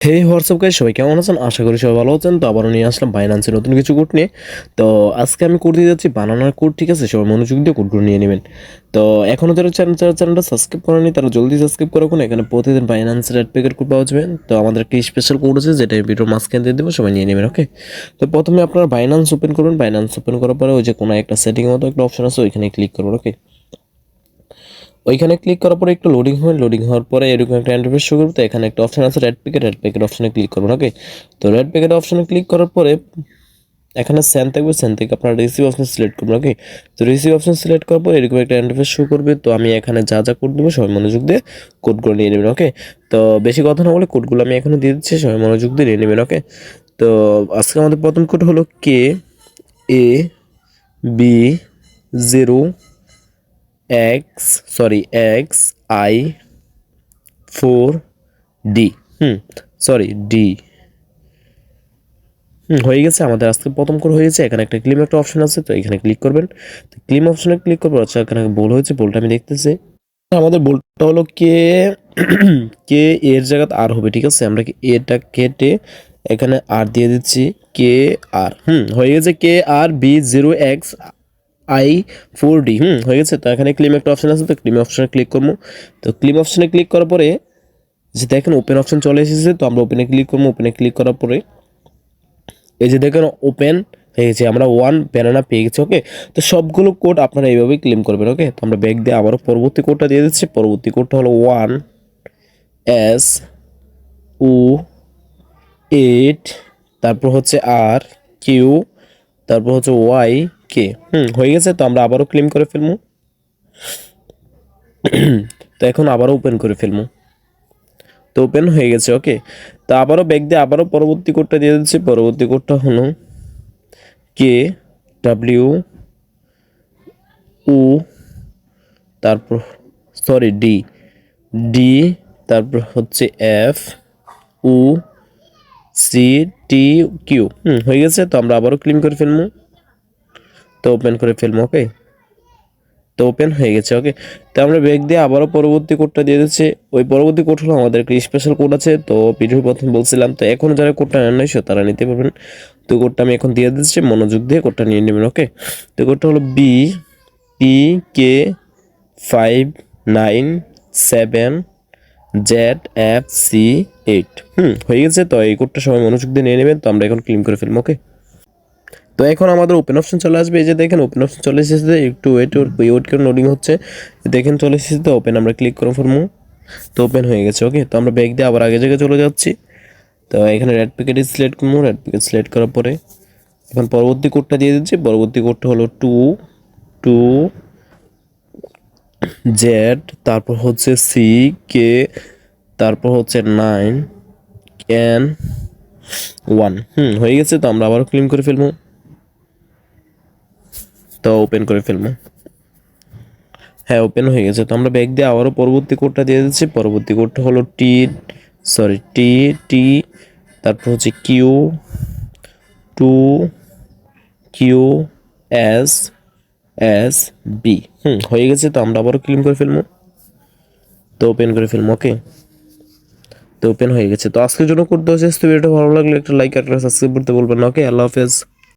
হে WhatsApp guys, সবাই কেমন আছেন? আশা করি সবাই ভালো আছেন। তো আবারও নিয়ে আসলাম বাইন্যান্সের নতুন কিছু কোড নিয়ে। তো আজকে আমি কোড দিয়ে যাচ্ছি বানানোর কোড, ঠিক আছে? সবাই মনোযোগ দিয়ে কোডগুলো নিয়ে নেবেন। তো এখনও যারা চ্যানেলটা সাবস্ক্রাইব করেনি তারা জলদি সাবস্ক্রাইব করে রাখুন। এখানে প্রতিদিন বাইন্যান্সের রেড প্যাকেট কোড পাওয়া যাবে। তো আমাদের একটা স্পেশাল কোড আছে যেটা এই ভিডিওর মাঝখানে দিয়ে দেবো, সবাই নিয়ে নেবেন। ওকে, তো প্রথমে আপনারা বাইন্যান্স ওপেন করুন। বাইন্যান্স ওপেন করার পরে ওই যে কোনো একটা সেটিংয়ের মতো একটা অপশন আছে, ওইখানে ক্লিক করুন। ওকে, ওইখানে ক্লিক করার পরে একটু লোডিং হওয়ার পরে এরকম একটা ইন্টারফেস শো করবে। তো এখানে একটা অপশন আছে রেড প্যাকেট অপশনে ক্লিক করবেন। ওকে, তো রেড প্যাকেট অপশনে ক্লিক করার পরে এখানে সেন থাকবে, সেন থেকে আপনারা রিসিভ অপশন সিলেক্ট করবেন। ওকে, তো রিসিভ অপশন সিলেক্ট করার পর এরকম একটা ইন্টারফেস শো করবে। তো আমি এখানে যা যা কোড দেবো সবাই মনোযোগ দিয়ে কোডগুলো নিয়ে নেবেন। ওকে, তো বেশি কথা না বলে কোডগুলো আমি এখানে দিয়ে দিচ্ছি, সবাই মনোযোগ দিয়ে নিয়ে নেবেন। ওকে, তো আজকে আমাদের প্রথম কোড হলো KAB0XI4D। ডি। হয়ে গেছে আমাদের আজকে প্রথম কোড হয়ে গেছে। এখানে একটা ক্লিম একটা অপশন আছে, তো এখানে ক্লিক করবেন। তো ক্লিম অপশনে ক্লিক করবো। আচ্ছা, এখানে বোল হয়েছে, বোলটা আমি দেখতেছি। আমাদের বোলটা হলো কে এর জায়গাতে আর হবে, ঠিক আছে? আমরা কি এটা কেটে এখানে আর দিয়ে দিচ্ছি, KR। হয়ে গেছে, KRB0XI4D। হয়ে গেছে। তো এখানে ক্লিম একটা অপশন আছে, তো ক্লিম অপশনে ক্লিক করবো। তো ক্লিম অপশনে ক্লিক করার পরে যে দেখেন ওপেন অপশন চলে এসেছে, তো আমরা ওপেনে ক্লিক করবো। ওপেনে ক্লিক করার পরে এই যে দেখেন ওপেন হয়ে গেছে, আমরা 1 ব্যানানা পেয়ে গেছি। ওকে, তো সবগুলো কোড আপনারা এইভাবেই ক্লেম করবেন। ওকে, তো আমরা ব্যাক দিয়ে আবারও পরবর্তী কোডটা দিয়ে দিচ্ছি। পরবর্তী কোডটা হলো 1SU8, তারপর হচ্ছে RQ, তারপর হচ্ছে YK। হয়ে গেছে। তো আমরা আবারও ক্লেম করে ফেলবো। তো এখন আবারও ওপেন করে ফেলবো। তো ওপেন হয়ে গেছে। ওকে, তো আবারও ব্যাক দিয়ে আবারও পরবর্তী কোডটা দিয়ে দিচ্ছি। পরবর্তী কোডটা হলো KWU, তারপর ডি, ডি, তারপর হচ্ছে FUCTQ। হয়ে গেছে। তো আমরা আবারও ক্লিন করে ফেলবো। তো ওপেন করে ফেলবো। ওকে, তো ওপেন হয়ে গেছে। ওকে, তো আমরা ব্যাক দিয়ে আবারও পরবর্তী কোডটা দিয়ে দিচ্ছি। ওই পরবর্তী কোড হলো আমাদের একটা স্পেশাল কোড আছে, তো ভিডিওর প্রথম বলছিলাম। তো এখন যারা কোডটা নেন নাই তারা নিতে পারবেন। তো কোডটা আমি এখন দিয়ে দিচ্ছি, মনোযোগ দিয়ে কোডটা নিয়ে নেবেন। ওকে, তো কোডটা হলো BPK5977ZFC8। হয়ে গেছে। তো এই কোডটা সবাই মনোযোগ দিয়ে নিয়ে নেবেন। তো আমরা এখন ক্লিন করে ফেলবো। ওকে, তো এখন আমাদের ওপেন অপশন চলে আসবে। এই যে দেখেন ওপেন অপশন চলে এসেছে, একটু ওয়েট করে লোডিং হচ্ছে। দেখেন চলে এসেছে। তো ওপেন আমরা ক্লিক করে ফেলবো। তো ওপেন হয়ে গেছে। ওকে, তো আমরা ব্যাক দিয়ে আবার আগে জায়গায় চলে যাচ্ছি। তো এখানে রেড প্যাকেট সিলেক্ট করবো। রেড প্যাকেট সিলেক্ট করার পরে এখন পরবর্তী কোডটা দিয়ে দিচ্ছি। পরবর্তী কোডটা হলো 22Z, তারপর হচ্ছে CK, তারপর হচ্ছে 9N1। হয়ে গেছে। তো আমরা আবারও ক্লিন করে ফেলবো। তো ওপেন করে ফেলবো। হ্যাঁ, ওপেন হয়ে গেছে। তো আমরা ব্যাক দিয়ে আবারও পরবর্তী কোডটা দিয়ে দিচ্ছি। পরবর্তী কোডটা হলো টি, তারপর হচ্ছে Q2QSSB। হয়ে গেছে। তো আমরা আবারও ক্লিন করে ফেলবো। তো ওপেন করে ফেলবো। ওকে, তো ওপেন হয়ে গেছে। তো আজকের জন্য করতে হচ্ছে, ভিডিওটা ভালো লাগলে একটা লাইক আর সাবস্ক্রাইব করতে বলবেন না। ওকে, আল্লাহ হাফেজ।